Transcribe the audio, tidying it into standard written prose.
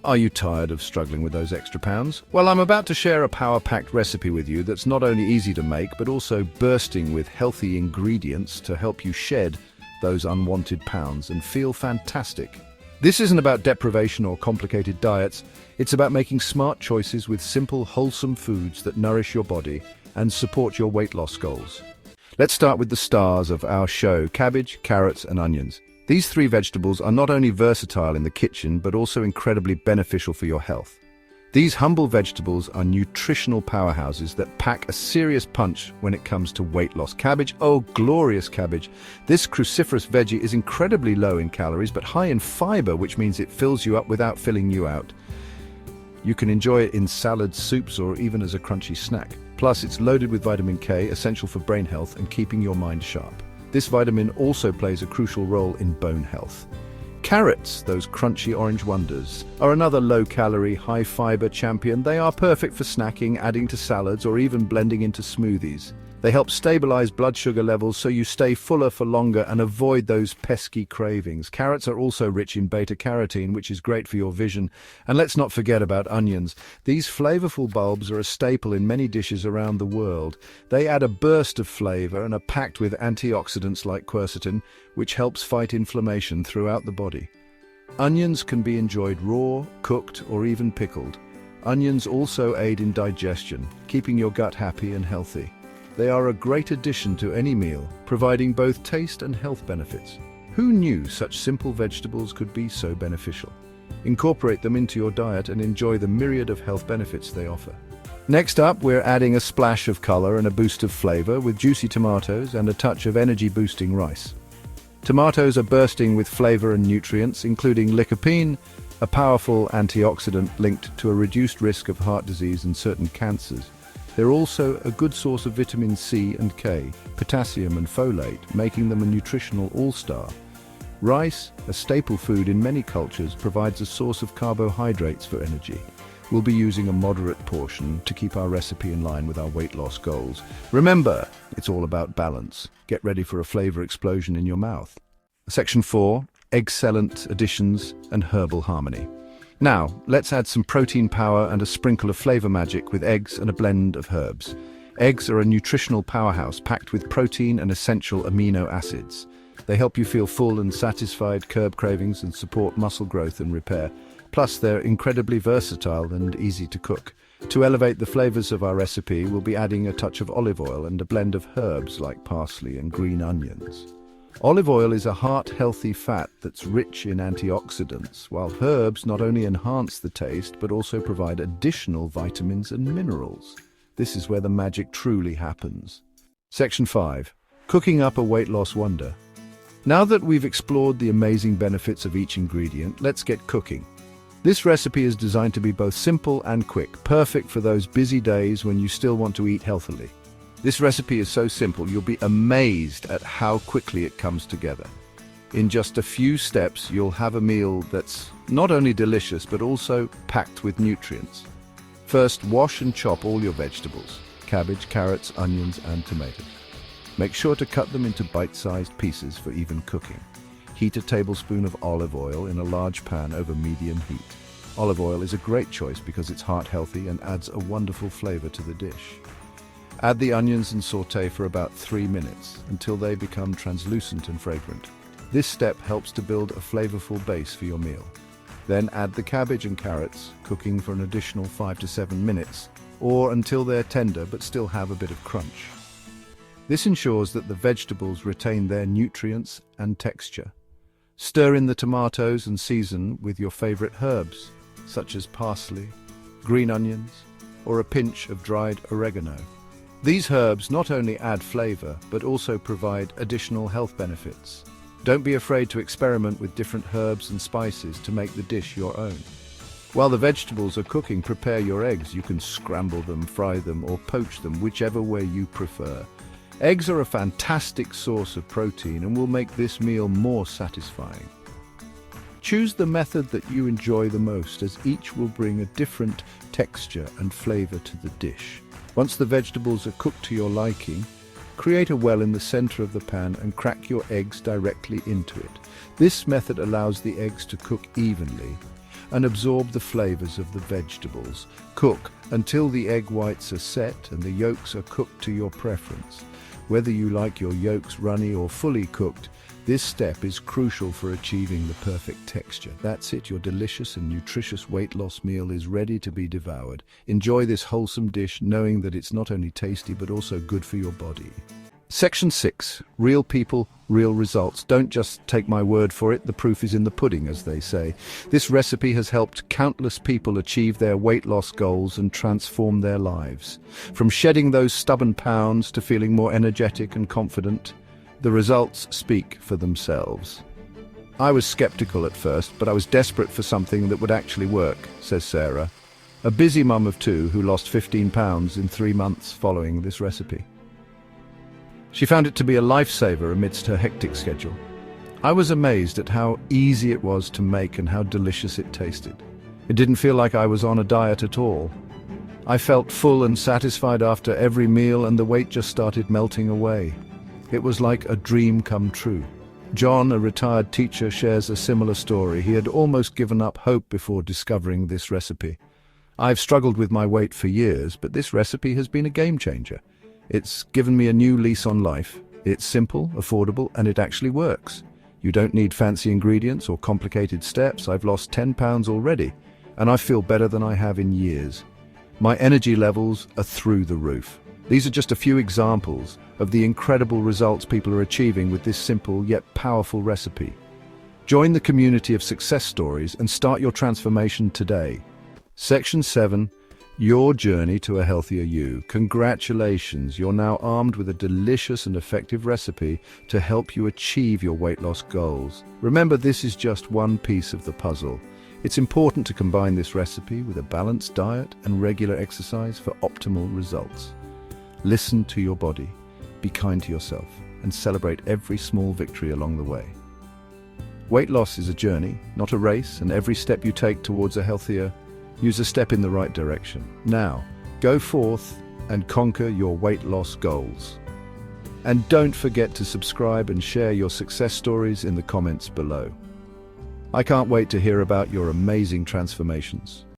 Are you tired of struggling with those extra pounds? Well, I'm about to share a power-packed recipe with you that's not only easy to make, but also bursting with healthy ingredients to help you shed those unwanted pounds and feel fantastic. This isn't about deprivation or complicated diets. It's about making smart choices with simple, wholesome foods that nourish your body and support your weight loss goals. Let's start with the stars of our show: cabbage, carrots, and onions. These three vegetables are not only versatile in the kitchen, but also incredibly beneficial for your health. These humble vegetables are nutritional powerhouses that pack a serious punch when it comes to weight loss. Cabbage, oh glorious cabbage. This cruciferous veggie is incredibly low in calories, but high in fiber, which means it fills you up without filling you out. You can enjoy it in salads, soups, or even as a crunchy snack. Plus, it's loaded with vitamin K, essential for brain health and keeping your mind sharp. This vitamin also plays a crucial role in bone health. Carrots, those crunchy orange wonders, are another low-calorie, high-fiber champion. They are perfect for snacking, adding to salads, or even blending into smoothies. They help stabilize blood sugar levels so you stay fuller for longer and avoid those pesky cravings. Carrots are also rich in beta-carotene, which is great for your vision. And let's not forget about onions. These flavorful bulbs are a staple in many dishes around the world. They add a burst of flavor and are packed with antioxidants like quercetin, which helps fight inflammation throughout the body. Onions can be enjoyed raw, cooked, or even pickled. Onions also aid in digestion, keeping your gut happy and healthy. They are a great addition to any meal, providing both taste and health benefits. Who knew such simple vegetables could be so beneficial? Incorporate them into your diet and enjoy the myriad of health benefits they offer. Next up, we're adding a splash of color and a boost of flavor with juicy tomatoes and a touch of energy-boosting rice. Tomatoes are bursting with flavor and nutrients, including lycopene, a powerful antioxidant linked to a reduced risk of heart disease and certain cancers. They're also a good source of vitamin C and K, potassium and folate, making them a nutritional all-star. Rice, a staple food in many cultures, provides a source of carbohydrates for energy. We'll be using a moderate portion to keep our recipe in line with our weight loss goals. Remember, it's all about balance. Get ready for a flavor explosion in your mouth. Section 4, excellent additions and herbal harmony. Now, let's add some protein power and a sprinkle of flavor magic with eggs and a blend of herbs. Eggs are a nutritional powerhouse packed with protein and essential amino acids. They help you feel full and satisfied, curb cravings, and support muscle growth and repair. Plus, they're incredibly versatile and easy to cook. To elevate the flavors of our recipe, we'll be adding a touch of olive oil and a blend of herbs like parsley and green onions. Olive oil is a heart-healthy fat that's rich in antioxidants, while herbs not only enhance the taste but also provide additional vitamins and minerals. This is where the magic truly happens. Section 5. Cooking up a weight loss wonder. Now that we've explored the amazing benefits of each ingredient, let's get cooking. This recipe is designed to be both simple and quick, perfect for those busy days when you still want to eat healthily. This recipe is so simple, you'll be amazed at how quickly it comes together. In just a few steps, you'll have a meal that's not only delicious, but also packed with nutrients. First, wash and chop all your vegetables: cabbage, carrots, onions, and tomatoes. Make sure to cut them into bite-sized pieces for even cooking. Heat a tablespoon of olive oil in a large pan over medium heat. Olive oil is a great choice because it's heart-healthy and adds a wonderful flavor to the dish. Add the onions and sauté for about 3 minutes until they become translucent and fragrant. This step helps to build a flavorful base for your meal. Then add the cabbage and carrots, cooking for an additional 5 to 7 minutes, or until they're tender but still have a bit of crunch. This ensures that the vegetables retain their nutrients and texture. Stir in the tomatoes and season with your favorite herbs, such as parsley, green onions, or a pinch of dried oregano. These herbs not only add flavor, but also provide additional health benefits. Don't be afraid to experiment with different herbs and spices to make the dish your own. While the vegetables are cooking, prepare your eggs. You can scramble them, fry them, or poach them, whichever way you prefer. Eggs are a fantastic source of protein and will make this meal more satisfying. Choose the method that you enjoy the most, as each will bring a different texture and flavor to the dish. Once the vegetables are cooked to your liking, create a well in the center of the pan and crack your eggs directly into it. This method allows the eggs to cook evenly. and absorb the flavors of the vegetables. Cook until the egg whites are set and the yolks are cooked to your preference. Whether you like your yolks runny or fully cooked, this step is crucial for achieving the perfect texture. That's it, your delicious and nutritious weight loss meal is ready to be devoured. Enjoy this wholesome dish knowing that it's not only tasty but also good for your body. Section 6. Real people, real results. Don't just take my word for it, the proof is in the pudding, as they say. This recipe has helped countless people achieve their weight loss goals and transform their lives. From shedding those stubborn pounds to feeling more energetic and confident, the results speak for themselves. I was skeptical at first, but I was desperate for something that would actually work, says Sarah, a busy mum of 2 who lost 15 pounds in 3 months following this recipe. She found it to be a lifesaver amidst her hectic schedule. I was amazed at how easy it was to make and how delicious it tasted. It didn't feel like I was on a diet at all. I felt full and satisfied after every meal, and the weight just started melting away. It was like a dream come true. John, a retired teacher, shares a similar story. He had almost given up hope before discovering this recipe. I've struggled with my weight for years, but this recipe has been a game changer. It's given me a new lease on life. It's simple, affordable, and it actually works. You don't need fancy ingredients or complicated steps. I've lost 10 pounds already, and I feel better than I have in years. My energy levels are through the roof. These are just a few examples of the incredible results people are achieving with this simple yet powerful recipe. Join the community of success stories and start your transformation today. Section 7. Your journey to a healthier you. Congratulations, you're now armed with a delicious and effective recipe to help you achieve your weight loss goals. Remember, this is just one piece of the puzzle. It's important to combine this recipe with a balanced diet and regular exercise for optimal results. Listen to your body, be kind to yourself, and celebrate every small victory along the way. Weight loss is a journey, not a race, and every step you take towards a healthier use a step in the right direction. Now, go forth and conquer your weight loss goals. And don't forget to subscribe and share your success stories in the comments below. I can't wait to hear about your amazing transformations.